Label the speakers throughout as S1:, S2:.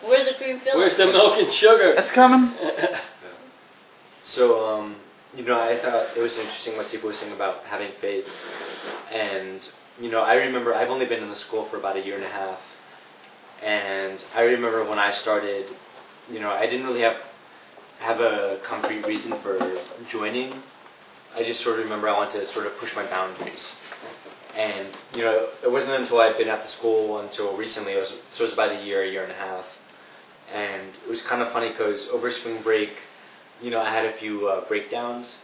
S1: Where's the cream filling?
S2: Where's the milk and sugar?
S3: It's coming.
S4: So, you know, I thought it was interesting what Sifu was saying about having faith. And, you know, I remember I've only been in the school for about 1.5 years. And I remember when I started, you know, I didn't really have a concrete reason for joining. I just sort of remember I wanted to sort of push my boundaries. And, you know, it wasn't until I'd been at the school until recently, so it was about 1 year, 1.5 years. And it was kind of funny because over spring break, you know, I had a few breakdowns.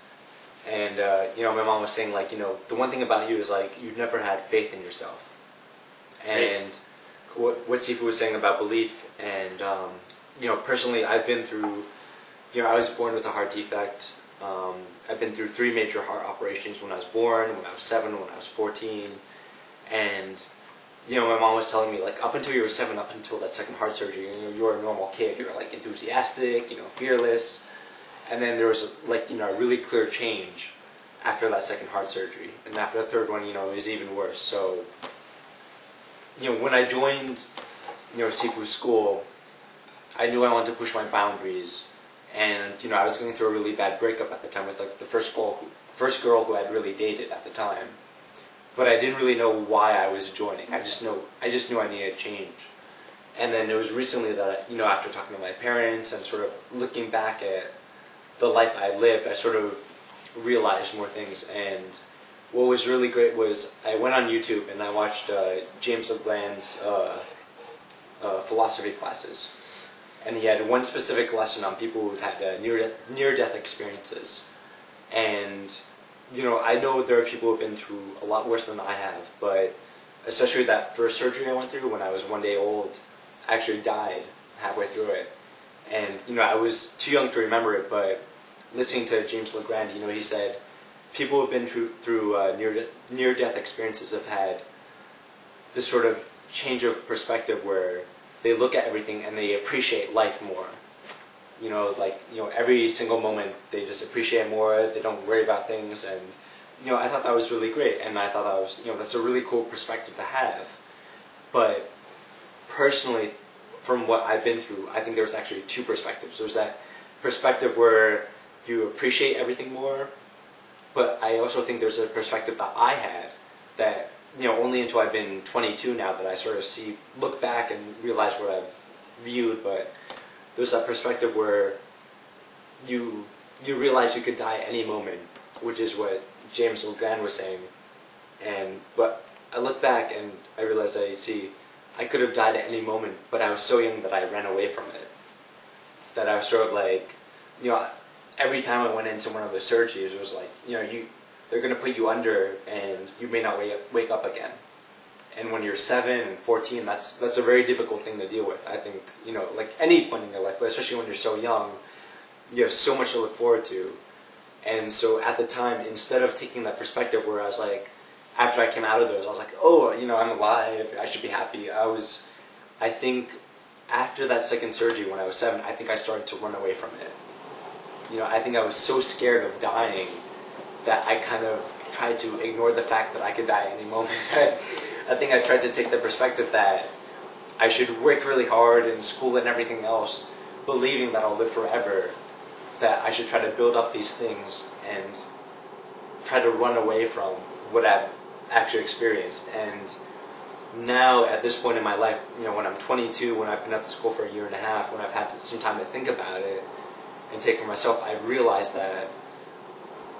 S4: And, you know, my mom was saying, like, you know, the one thing about you is, like, you've never had faith in yourself. And what Sifu was saying about belief, and, you know, personally, I've been through, you know, I was born with a heart defect. I've been through 3 major heart operations when I was born, when I was 7, when I was 14. And, you know, my mom was telling me, like, up until you were 7, up until that second heart surgery, you know, you were a normal kid. You were, like, enthusiastic, you know, fearless. And then there was, like, you know, a really clear change after that second heart surgery. And after the third one, you know, it was even worse. So, you know, when I joined, you know, Sifu's school, I knew I wanted to push my boundaries. And, you know, I was going through a really bad breakup at the time with, like, the first girl who I'd really dated at the time. But I didn't really know why I was joining. I just knew I needed change. And then it was recently that, you know, after talking to my parents and sort of looking back at the life I lived, I sort of realized more things. And what was really great was I went on YouTube and I watched James LeGrand's philosophy classes. And he had one specific lesson on people who had near-death experiences. And, you know, I know there are people who have been through a lot worse than I have, but especially that first surgery I went through when I was 1 day old, I actually died halfway through it. And, you know, I was too young to remember it, but listening to James LeGrand, you know, he said people who have been through near-death experiences have had this sort of change of perspective where they look at everything and they appreciate life more. You know, like, you know, every single moment they just appreciate more, they don't worry about things, and, you know, I thought that was really great, and I thought that was, you know, that's a really cool perspective to have. But personally, from what I've been through, I think there's actually 2 perspectives. There's that perspective where you appreciate everything more, but I also think there's a perspective that I had that, you know, only until I've been 22 now that I sort of look back and realize what I've viewed, but there's that perspective where you realize you could die at any moment, which is what James LeGrand was saying. But I look back and I realize I could have died at any moment, but I was so young that I ran away from it. That I was sort of like, you know, every time I went into one of the surgeries, it was like, you know, they're going to put you under and you may not wake up again. And when you're 7 and 14, that's a very difficult thing to deal with. I think, you know, like any point in your life, but especially when you're so young, you have so much to look forward to. And so at the time, instead of taking that perspective where I was like, after I came out of those, I was like, oh, you know, I'm alive, I should be happy. I think after that second surgery when I was 7, I think I started to run away from it. You know, I think I was so scared of dying that I kind of tried to ignore the fact that I could die at any moment. I think I tried to take the perspective that I should work really hard in school and everything else, believing that I'll live forever, that I should try to build up these things and try to run away from what I've actually experienced. And now, at this point in my life, you know, when I'm 22, when I've been at the school for 1.5 years, when I've had some time to think about it and take for myself, I've realized that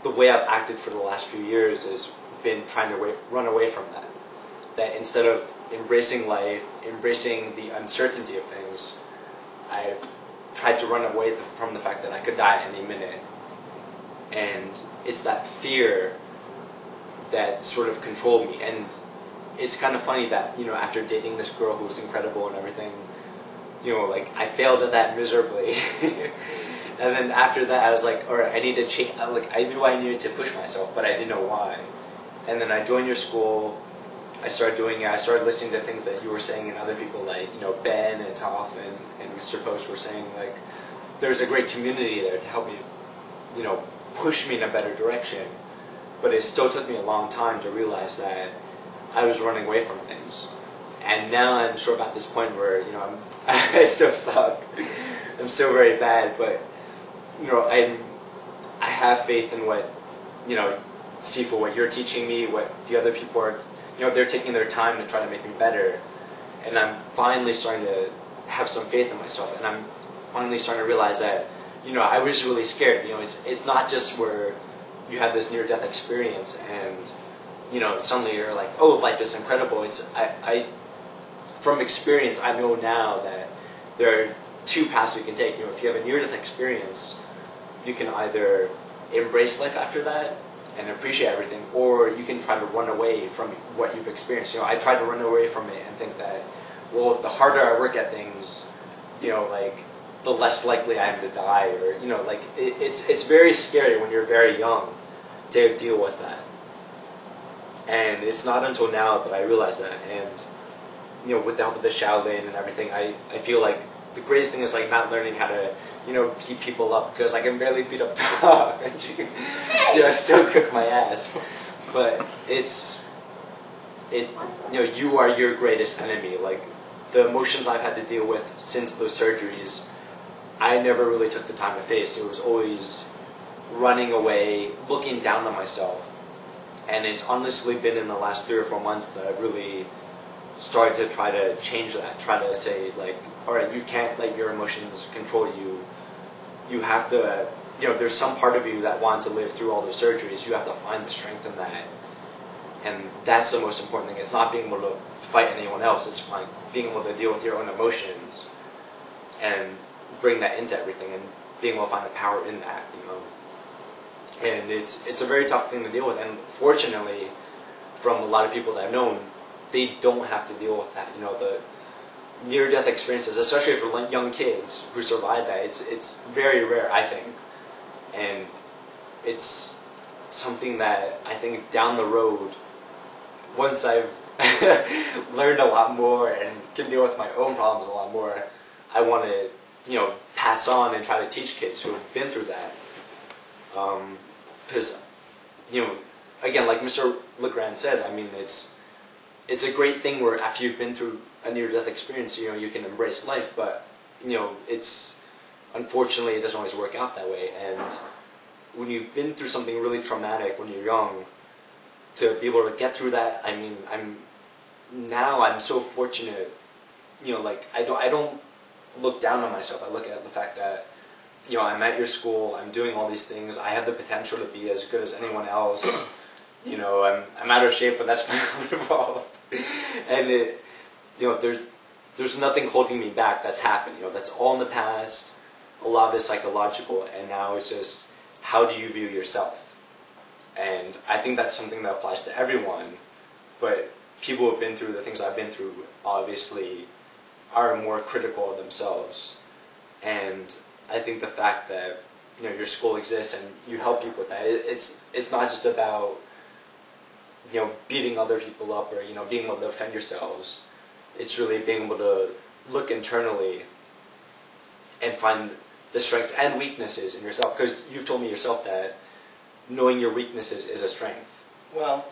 S4: the way I've acted for the last few years has been trying to run away from that. That instead of embracing life, embracing the uncertainty of things, I've tried to run away from the fact that I could die any minute. And it's that fear that sort of controlled me. And it's kind of funny that, you know, after dating this girl who was incredible and everything, you know, like, I failed at that miserably. And then after that, I was like, alright, I need to change. Like, I knew I needed to push myself, but I didn't know why. And then I joined your school. I started doing it. I started listening to things that you were saying and other people like, you know, Ben and Toph and Mr. Post were saying. Like, there's a great community there to help me, you know, push me in a better direction. But it still took me a long time to realize that I was running away from things. And now I'm sort of at this point where, you know, I still suck. I'm still very bad, but, you know, I have faith in what, you know, Sifu, what you're teaching me, what the other people are, you know, they're taking their time to try to make me better. And I'm finally starting to have some faith in myself, and I'm finally starting to realize that, you know, I was really scared. You know, it's not just where you have this near-death experience and, you know, suddenly you're like, oh, life is incredible. It's I from experience, I know now that there are two paths you can take. You know, if you have a near-death experience, you can either embrace life after that and appreciate everything, or you can try to run away from what you've experienced. You know, I tried to run away from it and think that, well, the harder I work at things, you know, like, the less likely I am to die, or, you know, like, it's very scary when you're very young to deal with that. And it's not until now that I realize that, and, you know, with the help of the Shaolin and everything, I feel like the greatest thing is, like, not learning how to, you know, beat people up, because I can barely beat up dog, and you know, still kick my ass. But you know, you are your greatest enemy. Like, the emotions I've had to deal with since those surgeries, I never really took the time to face. It was always running away, looking down on myself. And it's honestly been in the last 3 or 4 months that I've really started to try to change that, try to say, like, alright, you can't let your emotions control you. You have to, you know, there's some part of you that wanted to live through all the surgeries. You have to find the strength in that. And that's the most important thing. It's not being able to fight anyone else. It's like being able to deal with your own emotions and bring that into everything, and being able to find the power in that, you know. And it's a very tough thing to deal with. And fortunately, from a lot of people that I've known, they don't have to deal with that. You know, the near-death experiences, especially for young kids who survive that, it's very rare, I think. And it's something that I think down the road, once I've learned a lot more and can deal with my own problems a lot more, I want to, you know, pass on and try to teach kids who have been through that. Because, you know, again, like Mr. Legrand said, I mean, it's a great thing where after you've been through a near-death experience, you know, you can embrace life, but, you know, unfortunately, it doesn't always work out that way. And when you've been through something really traumatic when you're young, to be able to get through that, I mean, I'm so fortunate, you know, like, I don't look down on myself. I look at the fact that, you know, I'm at your school, I'm doing all these things, I have the potential to be as good as anyone else. You know, I'm out of shape, but that's my own fault. And you know, there's nothing holding me back that's happened. You know, that's all in the past. A lot of it's psychological, and now it's just, how do you view yourself? And I think that's something that applies to everyone, but people who have been through the things I've been through obviously are more critical of themselves. And I think the fact that, you know, your school exists and you help people with that, it's not just about, you know, beating other people up or, you know, being able to defend yourselves. It's really being able to look internally and find the strengths and weaknesses in yourself. Because you've told me yourself that knowing your weaknesses is a strength.
S1: Well,